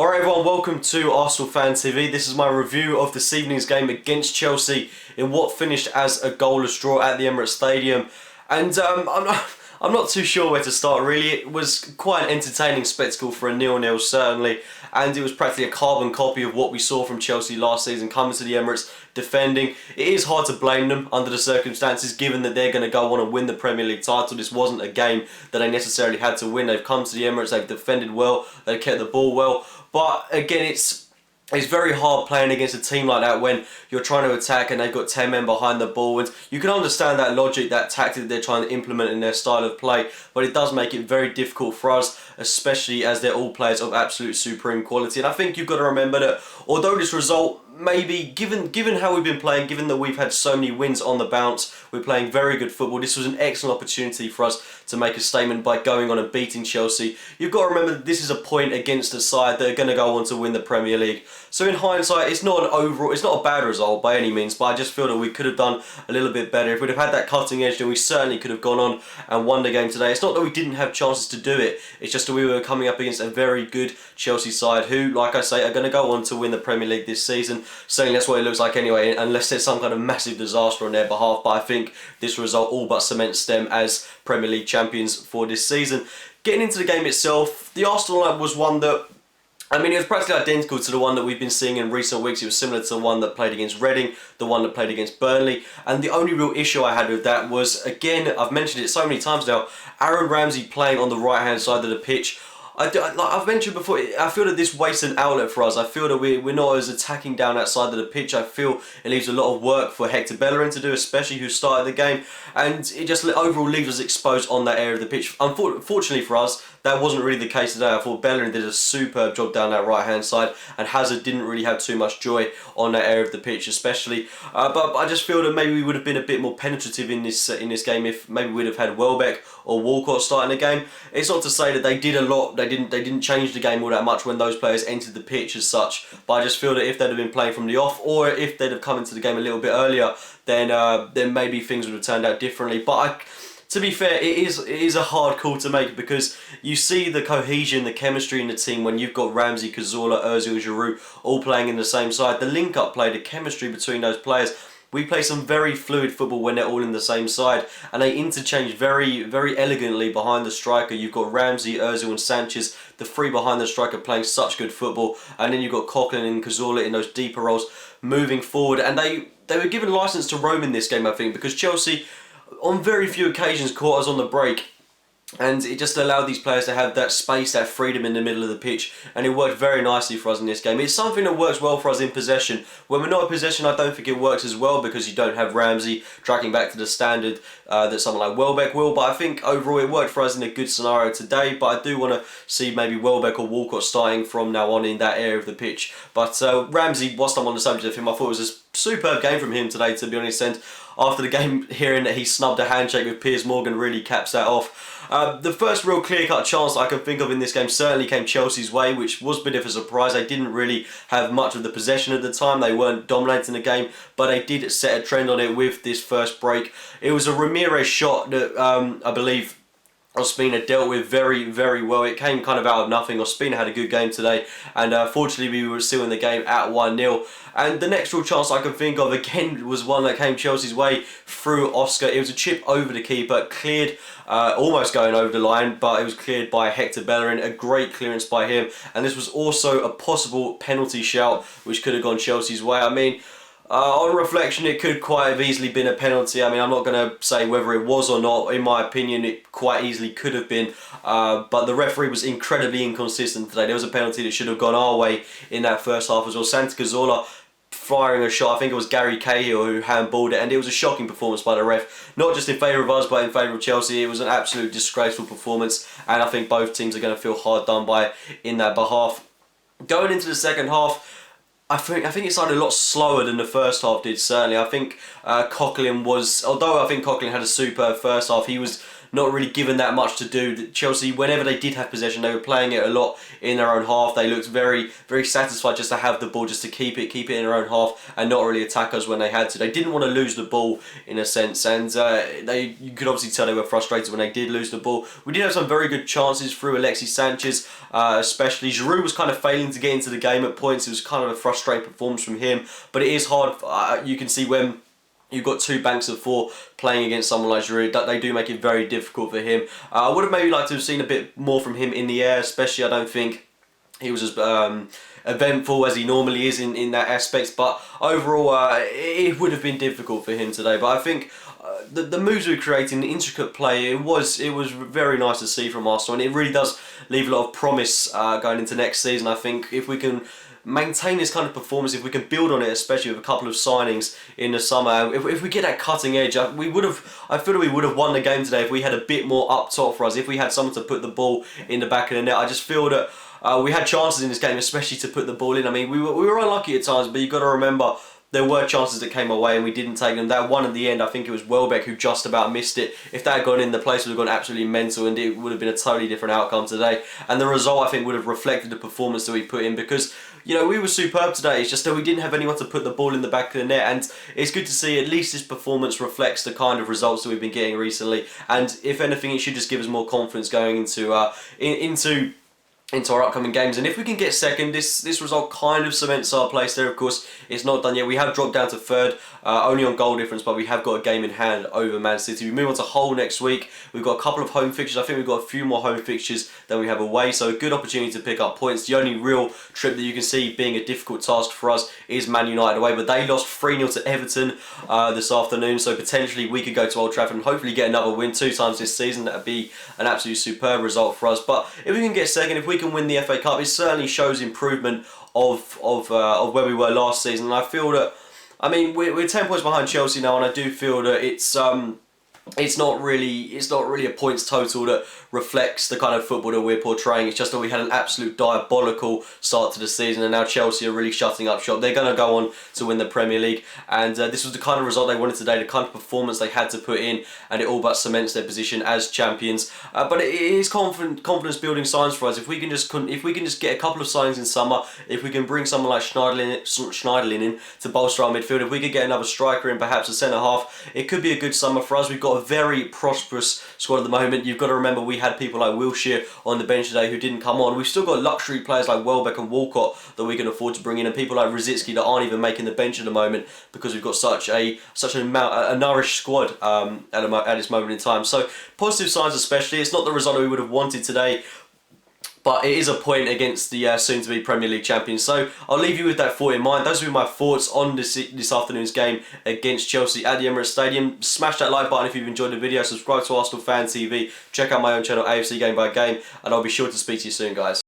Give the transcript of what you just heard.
Alright everyone, welcome to Arsenal Fan TV. This is my review of this evening's game against Chelsea in what finished as a goalless draw at the Emirates Stadium. And I'm not too sure where to start really. It was quite an entertaining spectacle for a 0-0 certainly, and it was practically a carbon copy of what we saw from Chelsea last season coming to the Emirates defending. It is hard to blame them under the circumstances given that they're going to go on and win the Premier League title. This wasn't a game that they necessarily had to win. They've come to the Emirates, they've defended well, they've kept the ball well. But again, it's very hard playing against a team like that when you're trying to attack and they've got 10 men behind the ball. And you can understand that logic, that tactic that they're trying to implement in their style of play, but it does make it very difficult for us, especially as they're all players of absolute supreme quality. And I think you've got to remember that although this result, maybe given how we've been playing, given that we've had so many wins on the bounce, we're playing very good football, this was an excellent opportunity for us to make a statement by going on and beating Chelsea. You've got to remember that this is a point against a side that are going to go on to win the Premier League. So in hindsight, it's not a bad result by any means, but I just feel that we could have done a little bit better. If we'd have had that cutting edge, then we certainly could have gone on and won the game today. It's not that we didn't have chances to do it, it's just that we were coming up against a very good Chelsea side who, like I say, are going to go on to win the Premier League this season. Certainly that's what it looks like anyway, unless there's some kind of massive disaster on their behalf. But I think this result all but cements them as Premier League champions for this season. Getting into the game itself, the Arsenal line was one that, I mean, it was practically identical to the one that we've been seeing in recent weeks. It was similar to the one that played against Reading, the one that played against Burnley. And the only real issue I had with that was, again, I've mentioned it so many times now, Aaron Ramsey playing on the right-hand side of the pitch. Like I've mentioned before, I feel that this wastes an outlet for us. I feel that we're not as attacking down that side of the pitch. I feel it leaves a lot of work for Hector Bellerin to do, especially who started the game. And it just overall leaves us exposed on that area of the pitch. Unfortunately for us, that wasn't really the case today. I thought Bellerin did a superb job down that right-hand side, and Hazard didn't really have too much joy on that area of the pitch, especially. But I just feel that maybe we would have been a bit more penetrative in this game if maybe we'd have had Welbeck or Walcott starting the game. It's not to say that they did a lot. They didn't change the game all that much when those players entered the pitch as such. But I just feel that if they'd have been playing from the off, or if they'd have come into the game a little bit earlier, then maybe things would have turned out differently. But to be fair, it is a hard call to make because you see the cohesion, the chemistry in the team when you've got Ramsey, Cazorla, Ozil, Giroud all playing in the same side. The link-up play, the chemistry between those players. We play some very fluid football when they're all in the same side, and they interchange very, very elegantly behind the striker. You've got Ramsey, Ozil and Sanchez, the three behind the striker playing such good football, and then you've got Coquelin and Cazorla in those deeper roles moving forward. And they were given licence to roam in this game, I think, because Chelsea on very few occasions caught us on the break. And it just allowed these players to have that space, that freedom in the middle of the pitch. And it worked very nicely for us in this game. It's something that works well for us in possession. When we're not in possession, I don't think it works as well because you don't have Ramsey tracking back to the standard that someone like Welbeck will. But I think overall it worked for us in a good scenario today. But I do want to see maybe Welbeck or Walcott starting from now on in that area of the pitch. But Ramsey, whilst I'm on the subject of him, I thought it was a superb game from him today, to be honest. And after the game, hearing that he snubbed a handshake with Piers Morgan really caps that off. The first real clear-cut chance I can think of in this game certainly came Chelsea's way, which was a bit of a surprise. They didn't really have much of the possession at the time. They weren't dominating the game, but they did set a trend on it with this first break. It was a Ramirez shot that I believe Ospina dealt with very, very well. It came kind of out of nothing. Ospina had a good game today, and fortunately we were still in the game at 1-0. And the next real chance I can think of, again, was one that came Chelsea's way through Oscar. It was a chip over the keeper, cleared, almost going over the line, but it was cleared by Hector Bellerin. A great clearance by him, and this was also a possible penalty shout, which could have gone Chelsea's way. I mean, on reflection, it could quite have easily been a penalty. I mean, I'm not going to say whether it was or not. In my opinion, it quite easily could have been. But the referee was incredibly inconsistent today. There was a penalty that should have gone our way in that first half as well. Santi Cazorla firing a shot. I think it was Gary Cahill who handballed it, and it was a shocking performance by the ref. Not just in favour of us, but in favour of Chelsea. It was an absolute disgraceful performance, and I think both teams are going to feel hard done by in that behalf. Going into the second half, I think it started a lot slower than the first half did, certainly. I think Coquelin was, although I think Coquelin had a superb first half, he was not really given that much to do. Chelsea, whenever they did have possession, they were playing it a lot in their own half. They looked very, very satisfied just to have the ball, just to keep it in their own half, and not really attack us when they had to. They didn't want to lose the ball in a sense, and you could obviously tell they were frustrated when they did lose the ball. We did have some very good chances through Alexis Sanchez, especially. Giroud was kind of failing to get into the game at points. It was kind of a frustrating performance from him, but it is hard. You can see when you've got two banks of four playing against someone like Giroud, that they do make it very difficult for him. I would have maybe liked to have seen a bit more from him in the air, especially. I don't think he was as eventful as he normally is in that aspect, but overall it would have been difficult for him today. But I think the moves we were creating, the intricate play, it was very nice to see from Arsenal, and it really does leave a lot of promise going into next season. I think if we can maintain this kind of performance, if we can build on it, especially with a couple of signings in the summer, if we get that cutting edge, I feel that we would have won the game today if we had a bit more up top for us, if we had someone to put the ball in the back of the net. I just feel that we had chances in this game, especially to put the ball in. I mean, we were unlucky at times, but you've got to remember there were chances that came our way and we didn't take them. That one at the end, I think it was Welbeck who just about missed it. If that had gone in, the place would have gone absolutely mental and it would have been a totally different outcome today. And the result, I think, would have reflected the performance that we put in, because, you know, we were superb today. It's just that we didn't have anyone to put the ball in the back of the net, and it's good to see at least this performance reflects the kind of results that we've been getting recently. And if anything, it should just give us more confidence going into our upcoming games. And if we can get second, this result kind of cements our place there. Of course, it's not done yet. We have dropped down to third, only on goal difference, but we have got a game in hand over Man City. We move on to Hull next week. We've got a couple of home fixtures. I think we've got a few more home fixtures than we have away, so a good opportunity to pick up points. The only real trip that you can see being a difficult task for us is Man United away, but they lost 3-0 to Everton this afternoon, so potentially we could go to Old Trafford and hopefully get another win 2 times this season. That would be an absolute superb result for us. But if we can get second, if we can win the FA Cup, it certainly shows improvement of where we were last season. And I feel that, I mean, we're 10 points behind Chelsea now, and I do feel that it's not really a points total that reflects the kind of football that we're portraying. It's just that we had an absolute diabolical start to the season, and now Chelsea are really shutting up shop. They're going to go on to win the Premier League, and this was the kind of result they wanted today, the kind of performance they had to put in, and it all but cements their position as champions. But it is confidence building signs for us. If we can just get a couple of signings in summer, if we can bring someone like Schneiderlin in to bolster our midfield, if we could get another striker in, perhaps a centre half, it could be a good summer for us. We've got a very prosperous squad at the moment. You've got to remember we had people like Wilshere on the bench today who didn't come on. We've still got luxury players like Welbeck and Walcott that we can afford to bring in, and people like Rosicky that aren't even making the bench at the moment because we've got such a nourished squad at this moment in time. So positive signs especially. It's not the result that we would have wanted today, but it is a point against the soon-to-be Premier League champions. So I'll leave you with that thought in mind. Those will be my thoughts on this afternoon's game against Chelsea at the Emirates Stadium. Smash that like button if you've enjoyed the video. Subscribe to Arsenal Fan TV. Check out my own channel, AFC Game by Game. And I'll be sure to speak to you soon, guys.